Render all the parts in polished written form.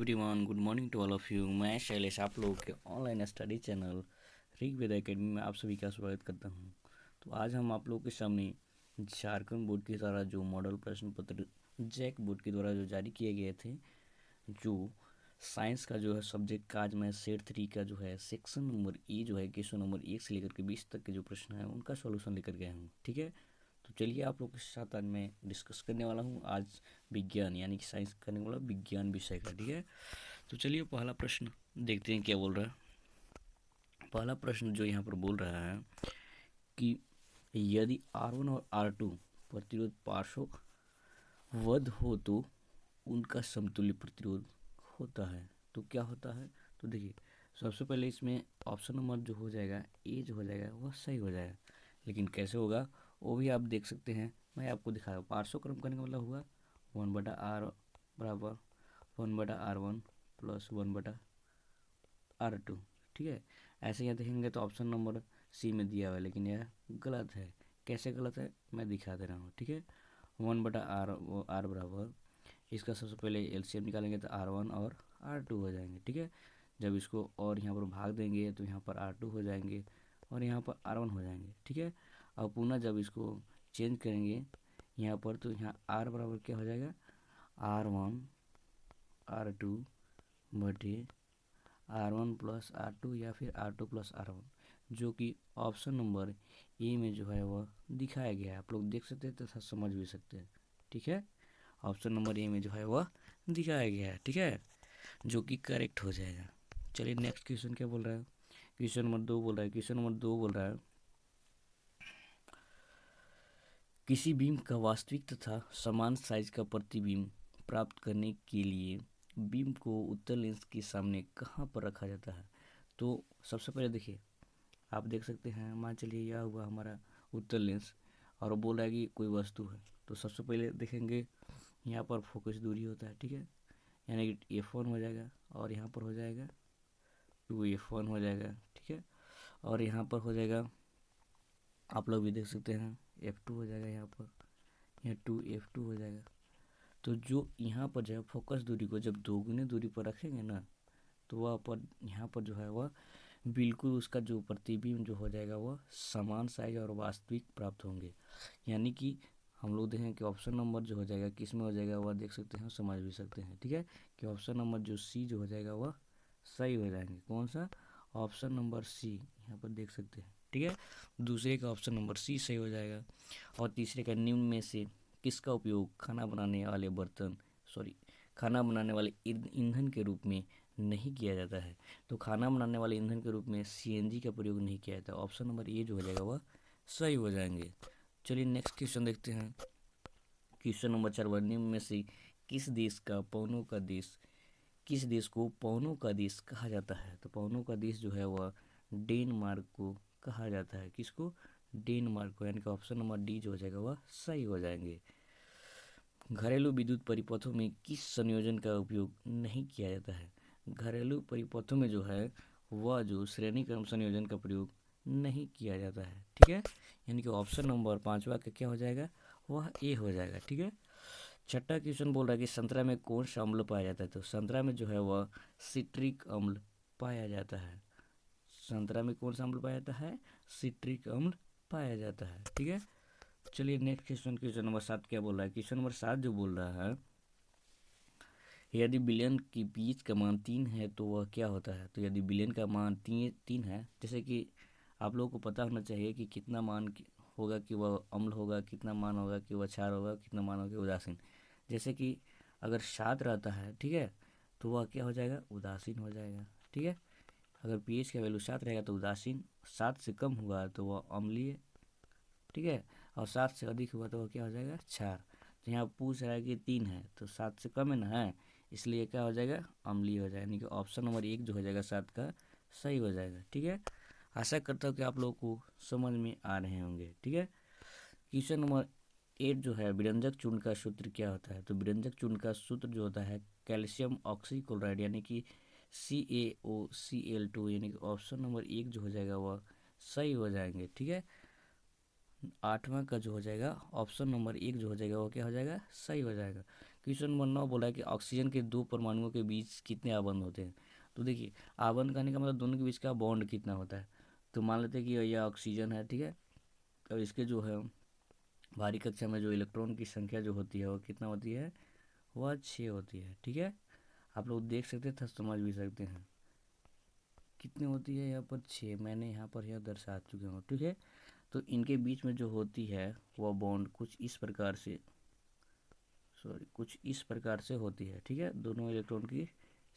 Everyone, good morning to all of you. मैं शैलेश आप लोगों के online study channel Rigved academy में आप सभी का स्वागत करता हूं। तो आज हम आप लोगों के सामने झारखंड बोर्ड के द्वारा जो मॉडल प्रश्न पत्र जैक बोर्ड के द्वारा जो जारी किए गए थे, जो साइंस का जो है सब्जेक्ट का, आज मैं सेट 3 का जो है सेक्शन नंबर ई जो है क्वेश्चन नंबर 1 से लेकर के 20 तक के जो प्रश्न है उनका सॉल्यूशन लेकर गया हूँ। ठीक है, तो चलिए आप लोग के साथ आज मैं डिस्कस करने वाला हूँ आज विज्ञान यानी कि साइंस करने वाला विज्ञान विषय का। ठीक है, तो चलिए पहला प्रश्न देखते हैं क्या बोल रहा है। पहला प्रश्न जो यहाँ पर बोल रहा है कि यदि R1 और R2 प्रतिरोध पार्श्ववद हो तो उनका समतुल्य प्रतिरोध होता है, तो क्या होता है। तो देखिए, सबसे पहले इसमें ऑप्शन नंबर जो हो जाएगा ए जो हो जाएगा वह सही हो जाएगा, लेकिन कैसे होगा वो भी आप देख सकते हैं। मैं आपको दिखा रहा हूँ। पार्श्व क्रम करने का मतलब हुआ 1/r बराबर 1/r1 प्लस 1/r2। ठीक है, ऐसे यहाँ देखेंगे तो ऑप्शन नंबर सी में दिया हुआ है, लेकिन यह गलत है। कैसे गलत है मैं दिखा दे रहा हूँ। ठीक है, 1/r बराबर, इसका सबसे पहले एलसीएम निकालेंगे तो R1 और R2 हो जाएंगे। ठीक है, जब इसको और यहाँ पर भाग देंगे तो यहाँ पर R2 हो जाएंगे और यहाँ पर R1 हो जाएंगे। ठीक है, अब पुनः जब इसको चेंज करेंगे यहाँ पर तो यहाँ R बराबर क्या हो जाएगा, R1 R2 बटे R1 प्लस R2 या फिर R2 प्लस R1, जो कि ऑप्शन नंबर ए में जो है वह दिखाया गया है। आप लोग देख सकते हैं तथा समझ भी सकते हैं। ठीक है, ऑप्शन नंबर ए में जो है वह दिखाया गया है। ठीक है, जो कि करेक्ट हो जाएगा। चलिए नेक्स्ट क्वेश्चन क्या बोल रहा है। क्वेश्चन नंबर 2 बोल रहा है। क्वेश्चन नंबर 2 बोल रहा है किसी बीम का वास्तविक तथा समान साइज का प्रतिबिंब प्राप्त करने के लिए बीम को उत्तल लेंस के सामने कहाँ पर रखा जाता है। तो सबसे पहले देखिए, आप देख सकते हैं, मान चलिए यह हुआ हमारा उत्तल लेंस और बोल रहा है कि कोई वस्तु है। तो सबसे पहले देखेंगे यहाँ पर फोकस दूरी होता है। ठीक है, यानी कि F1 हो जाएगा और यहाँ पर हो जाएगा 2F1 हो जाएगा। ठीक है, और यहाँ पर हो जाएगा, आप लोग भी देख सकते हैं, F2 हो जाएगा। यहाँ पर यहाँ 2F2 हो जाएगा। तो जो यहाँ पर जो है फोकस दूरी को जब दोगुने दूरी पर रखेंगे ना, तो वह पर यहाँ पर जो है वह बिल्कुल उसका जो प्रतिबिंब जो हो जाएगा वह समान साइज और वास्तविक प्राप्त होंगे। यानी कि हम लोग देखें कि ऑप्शन नंबर जो हो जाएगा किस में हो जाएगा वह देख सकते हैं, समझ भी सकते हैं। ठीक है, कि ऑप्शन नंबर जो सी जो हो जाएगा वह सही हो जाएंगे। कौन सा, ऑप्शन नंबर सी, यहाँ पर देख सकते हैं। ठीक है, दूसरे का ऑप्शन नंबर सी सही हो जाएगा। और तीसरे का निम्न में से किसका उपयोग खाना बनाने वाले खाना बनाने वाले ईंधन के रूप में नहीं किया जाता है। तो खाना बनाने वाले ईंधन के रूप में सीएनजी का प्रयोग नहीं किया जाता। ऑप्शन नंबर ए जो हो जाएगा वह सही हो जाएंगे। चलिए नेक्स्ट क्वेश्चन देखते हैं। क्वेश्चन नंबर 4, निम्न में से किस देश को पवनों का देश कहा जाता है। तो पवनों का देश जो है वह डेनमार्क को कहा जाता है। किसको, डेनमार्क को, यानी कि ऑप्शन नंबर डी जो हो जाएगा वह सही हो जाएंगे। घरेलू विद्युत परिपथों में किस संयोजन का उपयोग नहीं किया जाता है। घरेलू परिपथों में जो है वह जो श्रेणी क्रम संयोजन का प्रयोग नहीं किया जाता है। ठीक है, यानी कि ऑप्शन नंबर 5वां का क्या हो जाएगा, वह ए हो जाएगा। ठीक है, छठा क्वेश्चन बोल रहा है कि संतरा में कौन सा अम्ल पाया जाता है। तो संतरा में जो है वह सिट्रिक अम्ल पाया जाता है। संतरा में कौन सा अम्ल पाया जाता है, सिट्रिक अम्ल पाया जाता है। ठीक है, चलिए नेक्स्ट क्वेश्चन, क्वेश्चन नंबर 7 क्या बोल रहा है। क्वेश्चन नंबर 7 जो बोल रहा है यदि बिलियन की बीच का मान 3 है तो वह क्या होता है। तो यदि बिलियन का मान 3 है, जैसे कि आप लोगों को पता होना चाहिए कि कितना मान होगा कि वह अम्ल होगा, कितना मान होगा कि वह क्षार होगा, कितना मान होगा उदासीन। जैसे कि अगर 7 रहता है, ठीक है, तो वह क्या हो जाएगा, उदासीन हो जाएगा। ठीक है, अगर पीएच का वैल्यू 7 रहेगा तो उदासीन, 7 से कम हुआ तो वह अम्लीय। ठीक है, और 7 से अधिक हुआ तो वह क्या हो जाएगा, क्षार। तो यहाँ पूछ रहा है कि 3 है तो 7 से कम है ना, है, इसलिए क्या हो जाएगा, अम्लीय हो जाएगा। यानी कि ऑप्शन नंबर 1 जो हो जाएगा 7 का सही हो जाएगा। ठीक है, आशा करता हूँ कि आप लोगों को समझ में आ रहे होंगे। ठीक है, क्वेश्चन नंबर 8 जो है विरंजक चूर्ण का सूत्र क्या होता है। तो विरंजक चूर्ण का सूत्र जो होता है कैल्शियम ऑक्सीक्लोराइड, यानी कि CaOCl2, यानी कि ऑप्शन नंबर 1 जो हो जाएगा वह सही हो जाएंगे। ठीक है, 8वां का जो हो जाएगा ऑप्शन नंबर 1 जो हो जाएगा वो क्या हो जाएगा, सही हो जाएगा। क्वेश्चन नंबर 9 बोला है कि ऑक्सीजन के दो परमाणुओं के बीच कितने आबंध होते हैं। तो देखिए आबंध कहने का मतलब दोनों के बीच का बॉन्ड कितना होता है। तो मान लेते हैं कि यह ऑक्सीजन है, ठीक है, और इसके जो है भारी कक्षा में जो इलेक्ट्रॉन की संख्या जो होती है वो कितना होती है, वह 6 होती है, ठीक है। आप लोग देख सकते हैं, समझ भी सकते हैं कितनी होती है यहाँ पर 6, मैंने यहाँ पर यह दर्शा चुके हूँ, ठीक है। तो इनके बीच में जो होती है वह बॉन्ड कुछ इस प्रकार से, कुछ इस प्रकार से होती है, ठीक है। दोनों इलेक्ट्रॉन की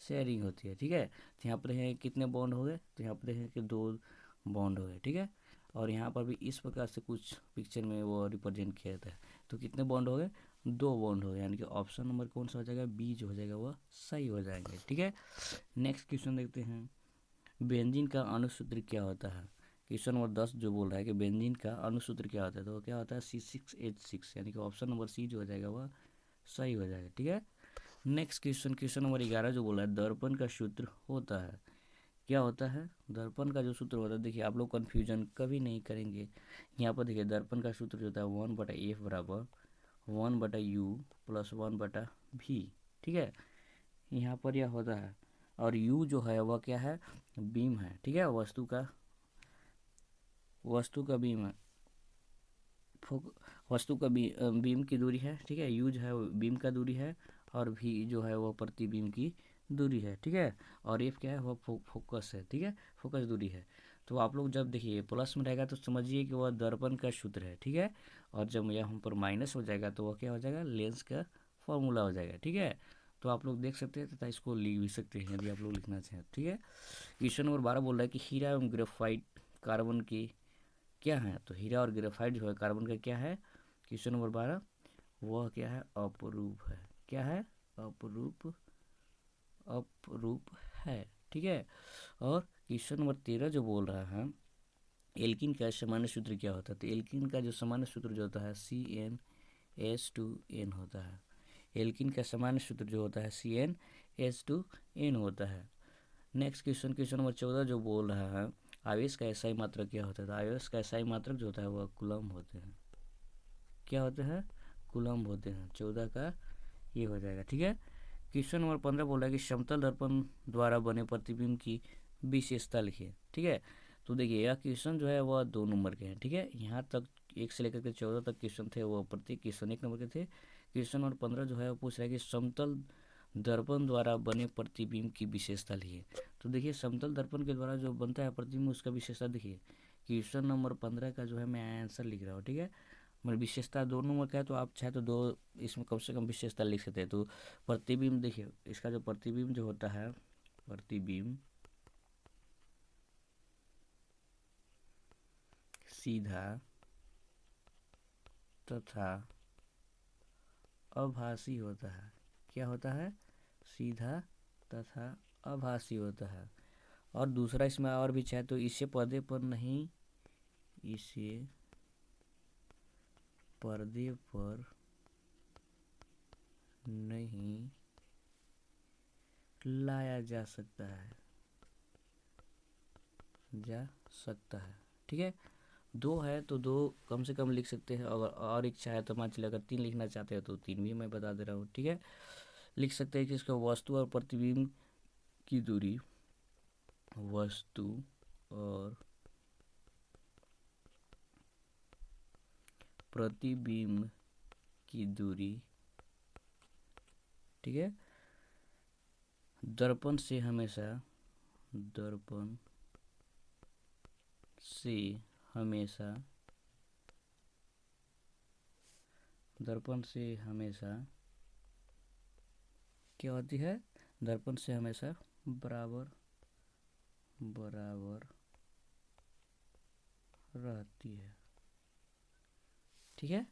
शेयरिंग होती है, ठीक है। तो यहाँ पर है कितने बॉन्ड हो गए, तो यहाँ पर है कि 2 बॉन्ड हो गए, ठीक है। और यहाँ पर भी इस प्रकार से कुछ पिक्चर में वो रिप्रेजेंट किया जाता है। तो कितने बॉन्ड हो गए, 2 बॉन्ड हो गए, यानी कि ऑप्शन नंबर कौन सा हो जाएगा, बी जो हो जाएगा वह सही हो जाएंगे, ठीक है। नेक्स्ट क्वेश्चन देखते हैं, बेंजीन का अणुसूत्र क्या होता है। क्वेश्चन नंबर 10 जो बोल रहा है कि बेंजीन का अणुसूत्र क्या होता है, तो क्या होता है C6H6, यानी कि ऑप्शन नंबर सी जो हो जाएगा वह सही हो जाएगा, ठीक है। नेक्स्ट क्वेश्चन, क्वेश्चन नंबर 11 जो बोला है दर्पण का सूत्र होता है, क्या होता है, दर्पण का जो सूत्र होता है, देखिए आप लोग कन्फ्यूजन कभी नहीं करेंगे। यहाँ पर देखिए दर्पण का सूत्र जो होता है 1/F बराबर 1/U प्लस 1/V, ठीक है। यहाँ पर यह होता है, और U जो है वह क्या है, बीम है, ठीक है, वस्तु का बीम है, वस्तु का बीम की दूरी है, ठीक है। यू जो है बीम का दूरी है, और भी जो है वह प्रतिबिंब की दूरी है, ठीक है। और एफ क्या है, वह फोकस है, ठीक है, फोकस दूरी है। तो आप लोग जब देखिए प्लस में रहेगा तो समझिए कि वह दर्पण का सूत्र है, ठीक है। और जब यहाँ पर माइनस हो जाएगा तो वह क्या हो जाएगा, लेंस का फॉर्मूला हो जाएगा, ठीक है। तो आप लोग देख सकते हैं तथा इसको लिख भी सकते हैं यदि आप लोग लिखना चाहें, ठीक है। क्वेश्चन नंबर 12 बोल रहा है कि हीरा एवं ग्रेफाइट कार्बन की क्या है। तो हीरा और ग्रेफाइट जो है कार्बन का क्या है, क्वेश्चन नंबर 12 वह क्या है, अपरूप है, क्या है, अपरूप, अपरूप है, ठीक है। और क्वेश्चन नंबर 13 जो बोल रहा है एल्किन का सामान्य सूत्र क्या होता है। तो एल्किन का जो सामान्य सूत्र जो होता है CnH2n होता है। एल्किन का सामान्य सूत्र जो होता है CnH2n होता है। नेक्स्ट क्वेश्चन, क्वेश्चन नंबर 14 जो बोल रहा है आवेश का एसआई मात्रक क्या होता है। तो आवेश का एसआई मात्रक जो होता है वह कूलम्ब होते हैं, क्या होते हैं, कूलम्ब होते हैं। 14 का ये हो जाएगा, ठीक है। क्वेश्चन नंबर 15 बोला है कि समतल दर्पण द्वारा बने प्रतिबिंब की विशेषता लिखिए, ठीक है। तो देखिए यह क्वेश्चन जो है वह 2 नंबर के हैं, ठीक है। यहाँ तक 1 से लेकर के 14 तक क्वेश्चन थे वो प्रत्येक क्वेश्चन 1 नंबर के थे। क्वेश्चन नंबर 15 जो है वो पूछ रहा है कि समतल दर्पण द्वारा बने प्रतिबिंब की विशेषता लिखिए। तो देखिए समतल दर्पण के द्वारा जो बनता है प्रतिबिंब उसका विशेषता देखिए। क्वेश्चन नंबर 15 का जो है मैं आंसर लिख रहा हूँ, ठीक है। मतलब विशेषता 2 नंबर का है तो आप चाहे तो 2 इसमें कम से कम विशेषता लिख सकते हैं। तो प्रतिबिंब देखिए, इसका जो प्रतिबिंब जो होता है, प्रतिबिंब सीधा तथा आभासी होता है, क्या होता है, सीधा तथा आभासी होता है। और दूसरा इसमें और भी चाहे तो इसे पर्दे पर नहीं, इसे पर्दे पर नहीं लाया जा सकता है, जा सकता है, ठीक है। 2 है तो 2 कम से कम लिख सकते हैं, अगर और इच्छा है तो मान चलिए अगर 3 लिखना चाहते हैं तो 3 भी मैं बता दे रहा हूँ, ठीक है। लिख सकते हैं कि इसका वस्तु और प्रतिबिंब की दूरी, वस्तु और प्रतिबिंब की दूरी, ठीक है, दर्पण से हमेशा, दर्पण से हमेशा, दर्पण से हमेशा क्या होती है, दर्पण से हमेशा बराबर बराबर रहती है, ठीक है।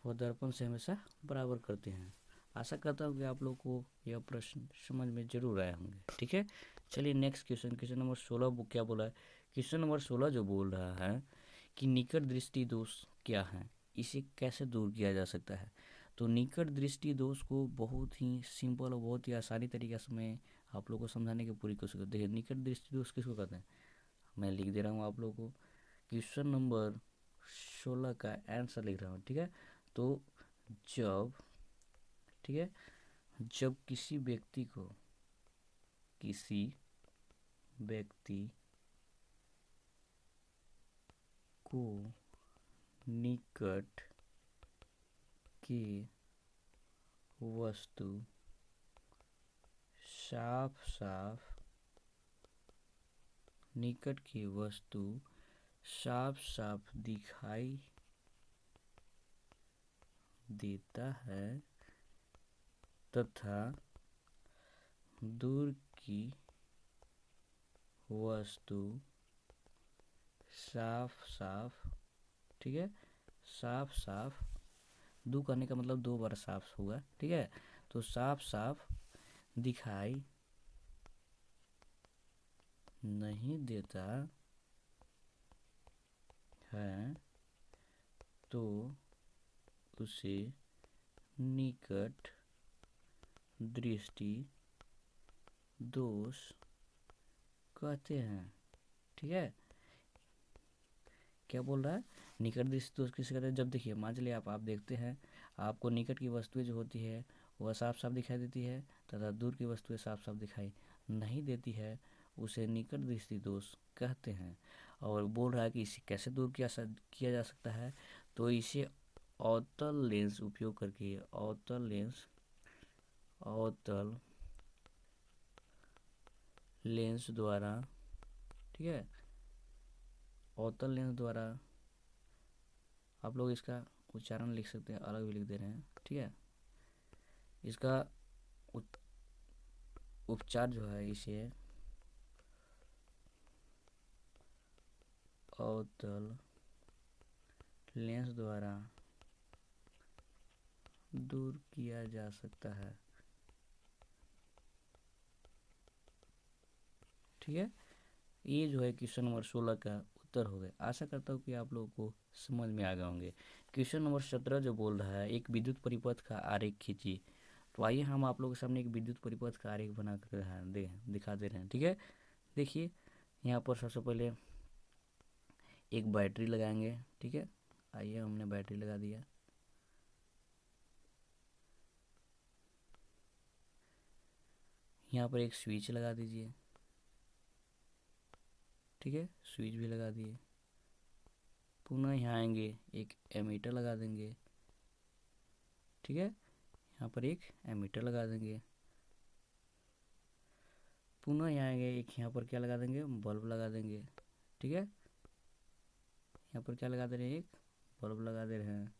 वो दर्पण से हमेशा बराबर करते हैं। आशा करता हूँ कि आप लोग को यह प्रश्न समझ में जरूर आए होंगे, ठीक है। चलिए next question, question number 16 book क्या बोला है। क्वेश्चन नंबर 16 जो बोल रहा है कि निकट दृष्टि दोष क्या है, इसे कैसे दूर किया जा सकता है। तो निकट दृष्टि दोष को बहुत ही सिंपल और बहुत ही आसानी तरीके से मैं आप लोग को समझाने की पूरी कोशिश करते हैं। निकट दृष्टि दोष किसको कहते हैं, मैं लिख दे रहा हूँ आप लोग को। क्वेश्चन नंबर 16 का आंसर लिख रहा हूँ, ठीक है। तो जब, ठीक है, जब किसी व्यक्ति को निकट की वस्तु साफ साफ दिखाई देता है तथा दूर की वस्तु ठीक है, साफ दो करने का मतलब दो बार साफ होगा, ठीक है। तो साफ दिखाई नहीं देता है तो उसे निकट दृष्टि दोष कहते हैं, ठीक है। क्या बोल रहा है, निकट दृष्टि दोष किसे कहते हैं? जब देखिए मान चलिए आप देखते हैं, आपको निकट की वस्तुएं जो होती है वह साफ साफ दिखाई देती है तथा दूर की वस्तुएं साफ साफ दिखाई नहीं देती है, उसे निकट दृष्टि दोष कहते हैं। और बोल रहा है कि इसे कैसे दूर किया जा सकता है, तो इसे अवतल लेंस उपयोग करके, अवतल लेंस द्वारा, ठीक है, अवतल लेंस द्वारा आप लोग इसका उच्चारण लिख सकते हैं, अलग भी लिख दे रहे हैं, ठीक है। इसका उपचार जो है, इसे अवतल लेंस द्वारा दूर किया जा सकता है, ठीक है। ये जो है क्वेश्चन नंबर 16 का उत्तर हो गया। आशा करता हूँ कि आप लोगों को समझ में आ गए होंगे। क्वेश्चन नंबर 17 जो बोल रहा है, एक विद्युत परिपथ का आरेख खींचिए। तो आइए हम आप लोगों के सामने एक विद्युत परिपथ का आरेख बना कर दिखा दे रहे हैं, ठीक है। देखिए यहाँ पर सबसे पहले एक बैटरी लगाएंगे, ठीक है। आइए हमने बैटरी लगा दिया। यहाँ पर एक स्विच लगा दीजिए, ठीक है, स्विच भी लगा दिए। पुनः यहाँ आएंगे, एक एमीटर लगा देंगे, ठीक है। यहाँ पर एक एमीटर लगा देंगे। पुनः यहाँ आएंगे, एक यहाँ पर क्या लगा देंगे, बल्ब लगा देंगे, ठीक है। यहाँ पर क्या लगा दे रहे हैं, एक बल्ब लगा दे रहे हैं।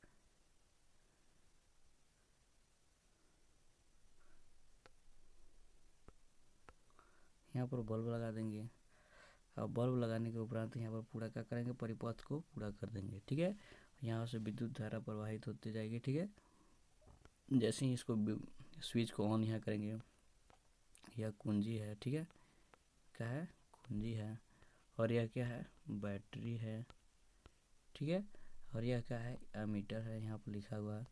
यहाँ पर बल्ब लगा देंगे। अब बल्ब लगाने के उपरांत यहाँ पर पूरा क्या करेंगे, परिपथ को पूरा कर देंगे, ठीक है। यहाँ से विद्युत धारा प्रवाहित होती जाएगी, ठीक है। जैसे ही इसको स्विच को ऑन यहाँ करेंगे, यह कुंजी है, ठीक है, क्या है, कुंजी है। और यह क्या है, बैटरी है, ठीक है। और यह क्या है, एमीटर है, यहाँ पर लिखा हुआ है,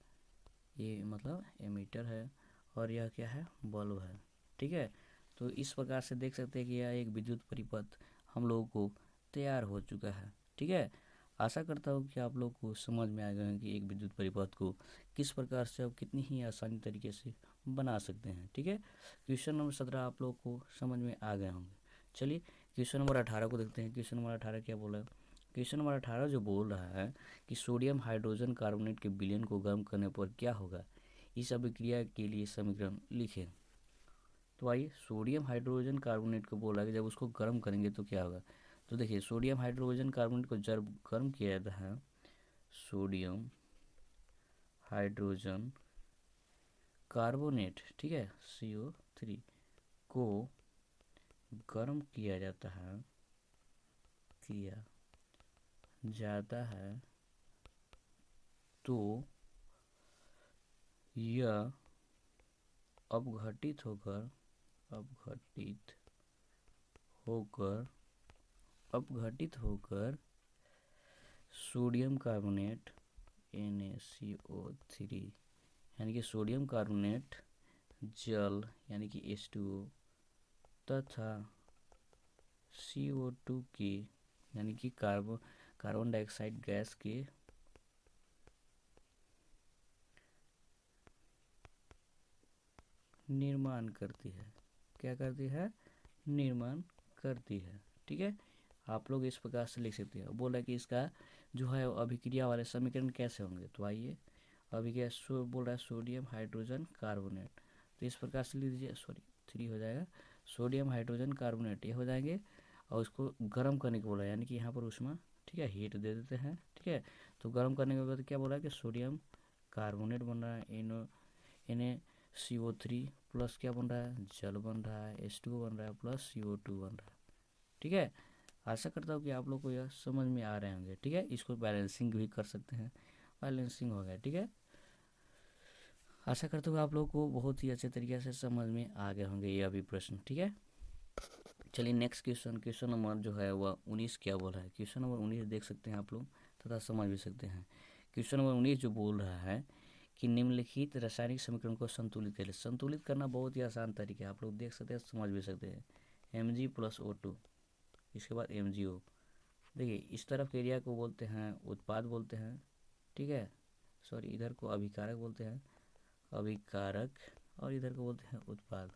ये मतलब एमीटर है। और यह क्या है, बल्ब है, ठीक है। तो इस प्रकार से देख सकते हैं कि यह एक विद्युत परिपथ हम लोगों को तैयार हो चुका है, ठीक है। आशा करता हूँ कि आप लोग को समझ में आ गया है कि एक विद्युत परिपथ को किस प्रकार से आप कितनी ही आसानी तरीके से बना सकते हैं, ठीक है। क्वेश्चन नंबर 17 आप लोग को समझ में आ गए होंगे। चलिए क्वेश्चन नंबर 18 को देखते हैं। क्वेश्चन नंबर 18 क्या बोला है, क्वेश्चन नंबर 18 जो बोल रहा है कि सोडियम हाइड्रोजन कार्बोनेट के विलयन को गर्म करने पर क्या होगा, इस अभिक्रिया के लिए समीकरण लिखें। तो आइए, सोडियम हाइड्रोजन कार्बोनेट को बोला कि जब उसको गर्म करेंगे तो क्या होगा। तो देखिए सोडियम हाइड्रोजन कार्बोनेट को जब गर्म किया जाता है, सोडियम हाइड्रोजन कार्बोनेट, ठीक है, CO3 को गर्म किया जाता है तो यह अपघटित होकर सोडियम कार्बोनेट NaCO3 यानी कि सोडियम कार्बोनेट जल यानी कि H2O तथा CO2 की यानी कि कार्बन डाइऑक्साइड गैस के निर्माण करती है। क्या करती है? निर्माण करती है। ठीक है, आप लोग इस प्रकार से लिख सकते हैं। बोला कि इसका जो है अभिक्रिया वाले समीकरण कैसे होंगे, तो आइए अभिक्रिया बोल रहा है सोडियम हाइड्रोजन कार्बोनेट, तो इस प्रकार से लिख दीजिए, सॉरी 3 हो जाएगा, सोडियम हाइड्रोजन कार्बोनेट ये हो जाएंगे, और उसको गर्म करने को बोला है, यानी कि यहाँ पर ऊष्मा, ठीक है, हीट दे देते हैं। ठीक है, तो गर्म करने के बाद क्या बोला है कि सोडियम कार्बोनेट बन रहा है, NaCO3 प्लस क्या बन रहा है, जल बन रहा है, H2O बन रहा है, प्लस CO2 बन रहा है। ठीक है, आशा करता हूँ कि आप लोग को यह समझ में आ रहे होंगे। ठीक है, इसको बैलेंसिंग भी कर सकते हैं, बैलेंसिंग हो गया। ठीक है, आशा करता हूँ आप लोग को बहुत ही अच्छे तरीके से समझ में आ गए होंगे ये अभी प्रश्न। ठीक है, चलिए नेक्स्ट क्वेश्चन नंबर जो है वह 19 क्या बोल रहा है। क्वेश्चन नंबर 19 देख सकते हैं आप लोग तथा समझ भी सकते हैं। क्वेश्चन नंबर 19 जो बोल रहा है कि निम्नलिखित रासायनिक समीकरण को संतुलित करें। संतुलित करना बहुत ही आसान तरीका है, आप लोग देख सकते हैं, समझ भी सकते हैं। Mg + O2, इसके बाद MgO। देखिए इस तरफ के एरिया को बोलते हैं उत्पाद बोलते हैं। ठीक है, सॉरी इधर को अभिकारक बोलते हैं, अभिकारक, और इधर को बोलते हैं उत्पाद।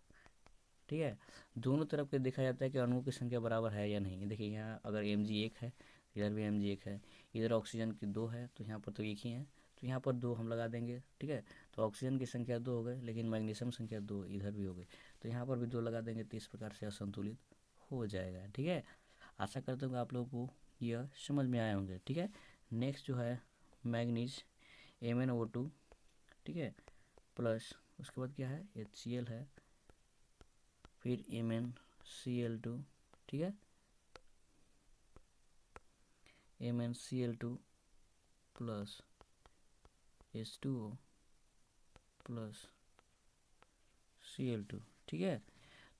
ठीक है, दोनों तरफ के देखा जाता है कि अणुओं की संख्या बराबर है या नहीं। देखिए यहाँ अगर Mg 1 है, इधर भी Mg 1 है, इधर ऑक्सीजन की 2 है, तो यहाँ पर तो 1 ही है, तो यहाँ पर 2 हम लगा देंगे। ठीक है, तो ऑक्सीजन की संख्या 2 हो गए, लेकिन मैग्नीशियम संख्या 2 इधर भी हो गई, तो यहाँ पर भी 2 लगा देंगे, तो इस प्रकार से असंतुलित हो जाएगा। ठीक है, आशा करता हूँ आप लोगों को यह समझ में आए होंगे। ठीक है, नेक्स्ट जो है मैग्नीज MnO2, ठीक है, प्लस उसके बाद क्या है HCl है, फिर MnCl2, ठीक है, MnCl2 plus H2O plus Cl2। ठीक है,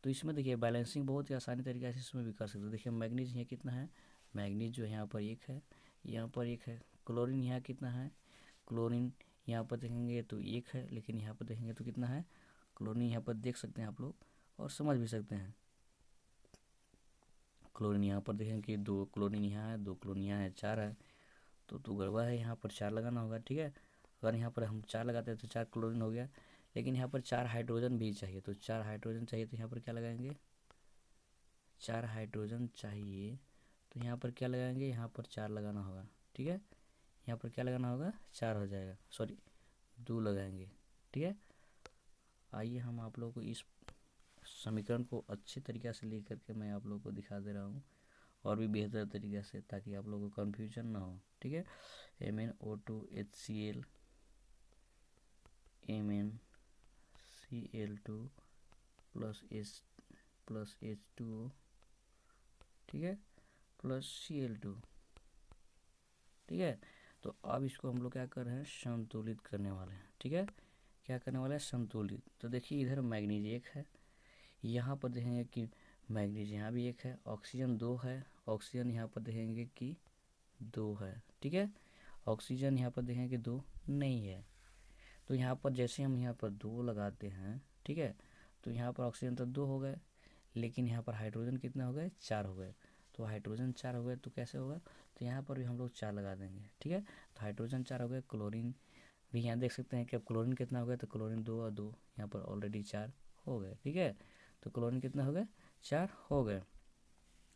तो इसमें देखिए बैलेंसिंग बहुत ही आसानी तरीके से इसमें भी कर सकते हो। देखिए मैग्नीज यहाँ कितना है, मैग्नीज जो है यहाँ पर 1 है, यहाँ पर 1 है। क्लोरीन यहाँ कितना है, क्लोरीन यहाँ पर देखेंगे तो 1 है, लेकिन यहाँ पर देखेंगे तो कितना है, क्लोरीन यहाँ पर देख सकते हैं आप लोग और समझ भी सकते हैं। क्लोरीन यहाँ पर देखेंगे कि 2 क्लोरीन यहाँ है, 2 क्लोरीन यहाँ है, 4 है, तो गड़बड़ है, यहाँ पर 4 लगाना होगा। ठीक है, अगर यहाँ पर हम 4 लगाते हैं तो 4 क्लोरीन हो गया, लेकिन यहाँ पर 4 हाइड्रोजन भी चाहिए, तो 4 हाइड्रोजन चाहिए, तो यहाँ पर क्या लगाएंगे, 4 हाइड्रोजन चाहिए, तो यहाँ पर क्या लगाएंगे, यहाँ पर 4 लगाना होगा। ठीक है, यहाँ पर क्या लगाना होगा, 4 हो जाएगा, सॉरी 2 लगाएंगे। ठीक है, आइए हम आप लोगों को इस समीकरण को अच्छे तरीक़े से लेकर के मैं आप लोगों को दिखा दे रहा हूँ, और भी बेहतर तरीके से, ताकि आप लोगों को कन्फ्यूजन ना हो। ठीक है, MnO2 HCl, MnCl2 plus H2O, ठीक है, प्लस Cl2। ठीक है, तो अब इसको हम लोग क्या कर रहे हैं, संतुलित करने वाले हैं। ठीक है, क्या करने वाले हैं, संतुलित। तो देखिए इधर मैग्नीज 1 है, यहाँ पर देखेंगे कि मैग्नीज यहाँ भी 1 है, ऑक्सीजन 2 है, ऑक्सीजन यहाँ पर देखेंगे कि 2 है। ठीक है, ऑक्सीजन यहाँ पर देखेंगे कि 2 नहीं है, तो यहाँ पर जैसे हम यहाँ पर 2 लगाते हैं, ठीक है, तो यहाँ पर ऑक्सीजन तो 2 हो गए, लेकिन यहाँ पर हाइड्रोजन कितने हो गए, 4 हो गए, तो हाइड्रोजन 4 हो गए, तो कैसे होगा, तो यहाँ पर भी हम लोग 4 लगा देंगे। ठीक है, तो हाइड्रोजन 4 हो गए, क्लोरीन भी यहाँ देख सकते हैं कि अब क्लोरीन कितना हो गया, तो क्लोरीन 2 और 2 यहाँ पर ऑलरेडी 4 हो गए। ठीक है, तो क्लोरीन कितना हो गए, 4 हो गए।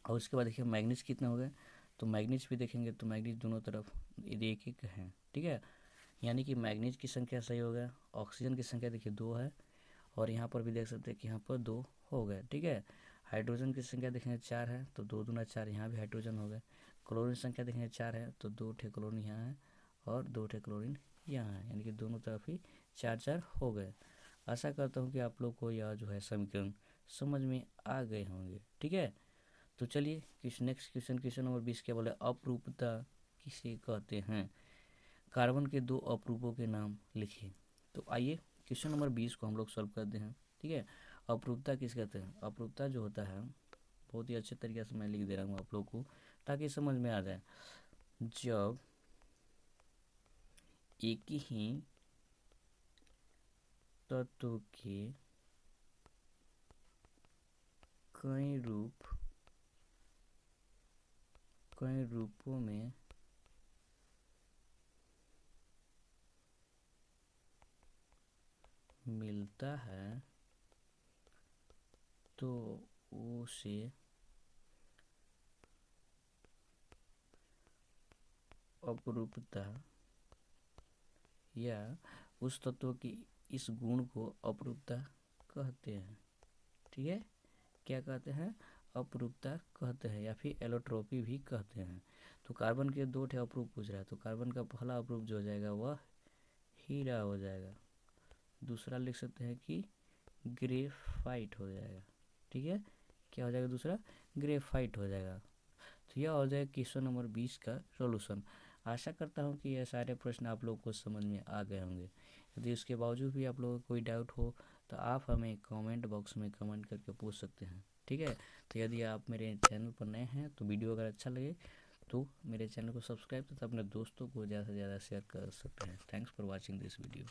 और उसके बाद देखिए मैग्नीज कितना हो गए, तो मैग्नीज भी देखेंगे तो मैग्नीज दोनों तरफ एक एक है। ठीक है, यानी कि मैग्नीज की संख्या सही हो गया, ऑक्सीजन की संख्या देखिए 2 है, और यहाँ पर भी देख सकते हैं कि यहाँ पर 2 हो गए। ठीक है, हाइड्रोजन की संख्या देखेंगे 4 है, तो 2 दूना 4, यहाँ भी हाइड्रोजन हो गए। क्लोरीन संख्या देखेंगे 4 है, तो 2 ठे क्लोरीन यहाँ है और 2 ठे क्लोरीन यहाँ है, यानी कि दोनों तरफ ही 4 हो गए। आशा करता हूँ कि आप लोग को यह जो है समीकरण समझ में आ गए होंगे। ठीक है, तो चलिए नेक्स्ट क्वेश्चन नंबर 20 क्या बोले, अपरूपता किसे कहते हैं, कार्बन के 2 अपरूपों के नाम लिखिए। तो आइए क्वेश्चन नंबर 20 को हम लोग सॉल्व करते हैं। ठीक है, अपरूपता किस कहते हैं, अपरूपता जो होता है बहुत ही अच्छे तरीके से मैं लिख दे रहा हूँ आप लोग को ताकि समझ में आ जाए। जब एक ही तत्व के कई रूपों में मिलता है तो ओ से अपरूपता या उस तत्व की इस गुण को अपरूपता कहते हैं। ठीक है, क्या कहते हैं? अपरूपता कहते हैं या फिर एलोट्रोपी भी कहते हैं। तो कार्बन के दो ठे अपरूप पूछ रहा है, तो कार्बन का पहला अपरूप जो हो जाएगा वह हीरा हो जाएगा। दूसरा लिख सकते हैं कि ग्रेफाइट हो जाएगा। ठीक है, क्या हो जाएगा? दूसरा ग्रेफाइट हो जाएगा। तो यह हो जाएगा क्वेश्चन नंबर 20 का सॉल्यूशन। आशा करता हूँ कि यह सारे प्रश्न आप लोगों को समझ में आ गए होंगे। यदि उसके बावजूद भी आप लोगों को कोई डाउट हो तो आप हमें कमेंट बॉक्स में कमेंट करके पूछ सकते हैं। ठीक है, तो यदि आप मेरे चैनल पर नए हैं तो वीडियो अगर अच्छा लगे तो मेरे चैनल को सब्सक्राइब तथा अपने दोस्तों को ज़्यादा से ज़्यादा शेयर कर सकते हैं। Thanks for watching this video.